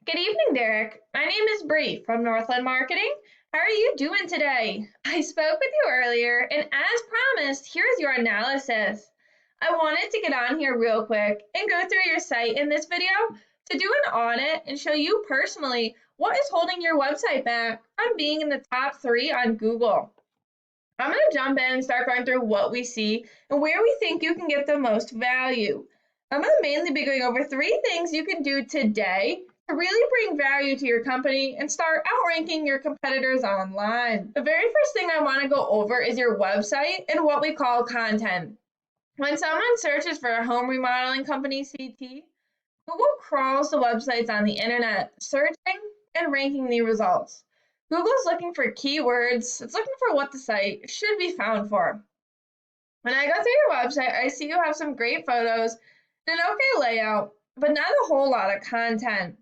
Good evening, Derek. My name is Bree from Northland Marketing. How are you doing today? I spoke with you earlier, and as promised, here's your analysis. I wanted to get on here real quick and go through your site in this video to do an audit and show you personally what is holding your website back from being in the top three on Google. I'm going to jump in and start going through what we see and where we think you can get the most value. I'm going to mainly be going over three things you can do today to really bring value to your company and start outranking your competitors online. The very first thing I want to go over is your website and what we call content. When someone searches for a home remodeling company CT, Google crawls the websites on the internet, searching and ranking the results. Google's looking for keywords, it's looking for what the site should be found for. When I go through your website, I see you have some great photos and an okay layout, but not a whole lot of content.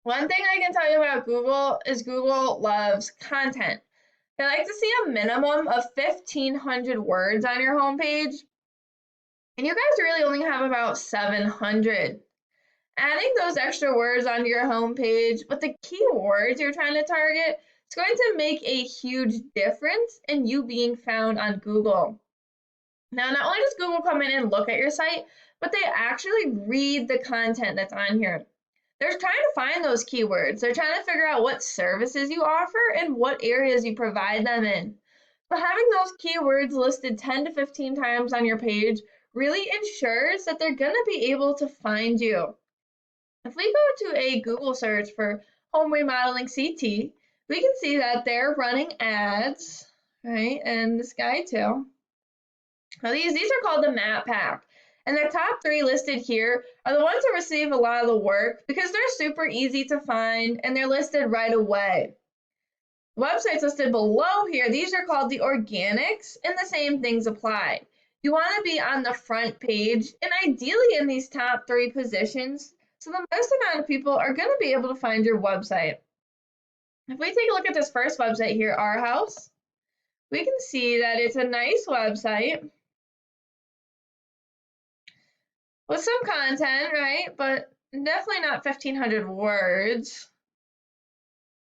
One thing I can tell you about Google is Google loves content. They like to see a minimum of 1,500 words on your homepage, and you guys really only have about 700. Adding those extra words onto your homepage with the keywords you're trying to target is going to make a huge difference in you being found on Google. Now, not only does Google come in and look at your site, but they actually read the content that's on here. They're trying to find those keywords. They're trying to figure out what services you offer and what areas you provide them in. But having those keywords listed 10 to 15 times on your page really ensures that they're going to be able to find you. If we go to a Google search for home remodeling CT, we can see that they're running ads, right? And this guy too. Now these are called the map pack. And the top three listed here are the ones that receive a lot of the work because they're super easy to find and they're listed right away. Websites listed below here, these are called the organics, and the same things apply. You want to be on the front page and ideally in these top three positions so the most amount of people are going to be able to find your website. If we take a look at this first website here, Our House, we can see that it's a nice website with some content, right? But definitely not 1,500 words.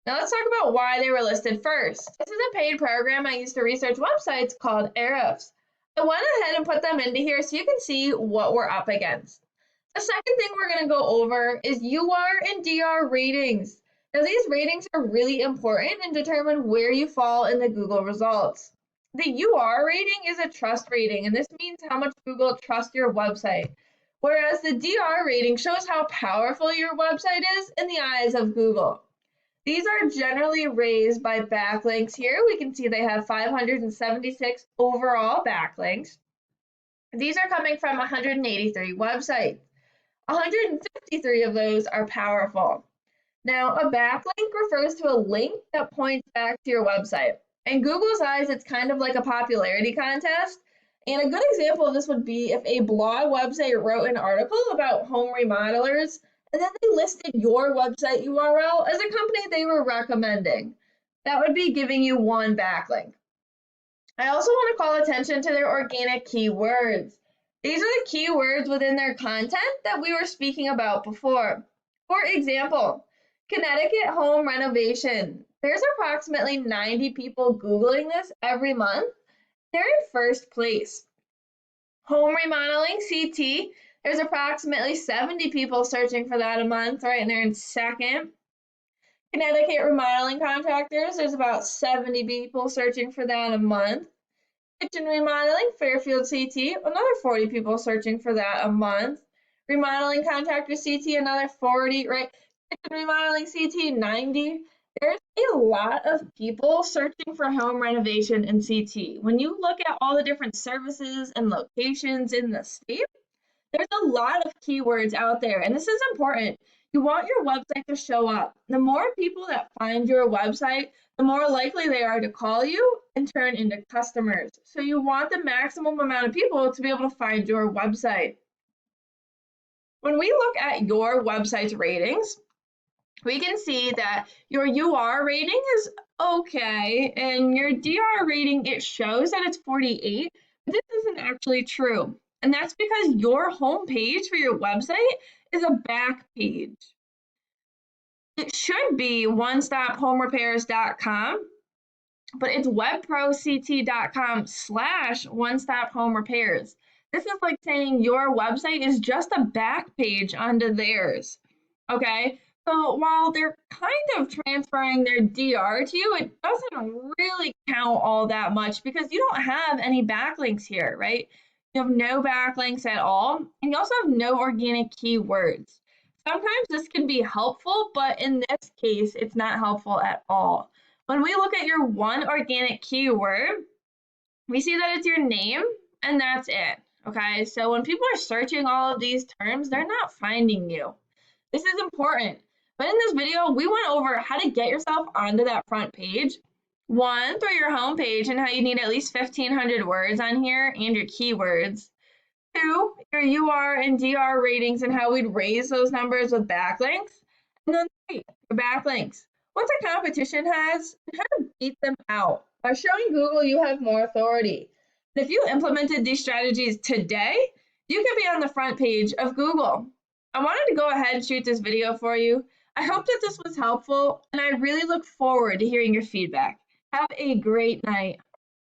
Now let's talk about why they were listed first. This is a paid program I use to research websites called Ahrefs. I went ahead and put them into here so you can see what we're up against. The second thing we're going to go over is UR and DR ratings. Now these ratings are really important and determine where you fall in the Google results. The UR rating is a trust rating, and this means how much Google trusts your website. Whereas the DR rating shows how powerful your website is in the eyes of Google. These are generally raised by backlinks here. We can see they have 576 overall backlinks. These are coming from 183 websites. 153 of those are powerful. Now, a backlink refers to a link that points back to your website. In Google's eyes, it's kind of like a popularity contest. And a good example of this would be if a blog website wrote an article about home remodelers, and then they listed your website URL as a company they were recommending. That would be giving you one backlink. I also want to call attention to their organic keywords. These are the keywords within their content that we were speaking about before. For example, Connecticut home renovation. There's approximately 90 people Googling this every month. They're in first place. Home remodeling CT. There's approximately 70 people searching for that a month, right? And they're in second. Connecticut remodeling contractors, there's about 70 people searching for that a month. Kitchen remodeling, Fairfield CT, another 40 people searching for that a month. Remodeling contractor CT, another 40, right? Kitchen remodeling CT, 90. There's a lot of people searching for home renovation in CT. When you look at all the different services and locations in the state, there's a lot of keywords out there, and this is important. You want your website to show up. The more people that find your website, the more likely they are to call you and turn into customers. So you want the maximum amount of people to be able to find your website. When we look at your website's ratings, we can see that your UR rating is okay, and your DR rating, it shows that it's 48, but this isn't actually true. And that's because your home page for your website is a back page. It should be onestophomerepairs.com, but it's webprocT.com/one-stop-home-repairs. This is like saying your website is just a back page onto theirs. Okay? So while they're kind of transferring their DR to you, it doesn't really count all that much because you don't have any backlinks here, right? You have no backlinks at all, and you also have no organic keywords. Sometimes this can be helpful, but in this case, it's not helpful at all. When we look at your one organic keyword, we see that it's your name and that's it. Okay, so when people are searching all of these terms, they're not finding you. This is important. But in this video, we went over how to get yourself onto that front page. One, through your home page and how you need at least 1,500 words on here and your keywords. Two, your UR and DR ratings and how we'd raise those numbers with backlinks. And then three, your backlinks. What the competition has and how to beat them out by showing Google you have more authority. And if you implemented these strategies today, you could be on the front page of Google. I wanted to go ahead and shoot this video for you. I hope that this was helpful, and I really look forward to hearing your feedback. Have a great night.